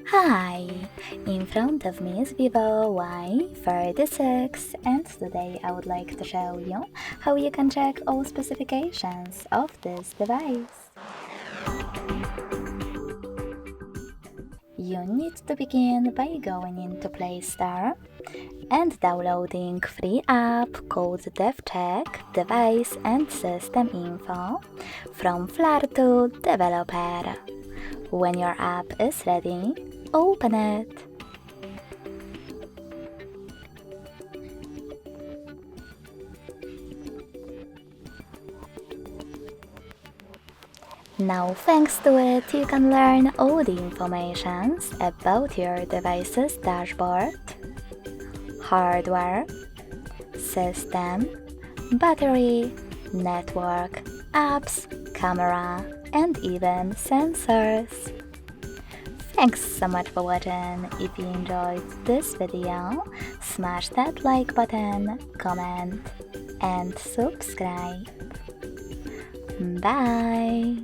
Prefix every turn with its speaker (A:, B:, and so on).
A: Hi! In front of me is VIVO Y36 and today I would like to show you how you can check all specifications of this device. You need to begin by going into Play Store and downloading free app called DevCheck Device and System Info from Floor to Developer. When your app is ready, open it. Now thanks to it, you can learn all the information about your device's dashboard, hardware, system, battery, network, apps, camera, and even sensors. Thanks so much for watching. If you enjoyed this video, smash that like button, comment, and subscribe. Bye!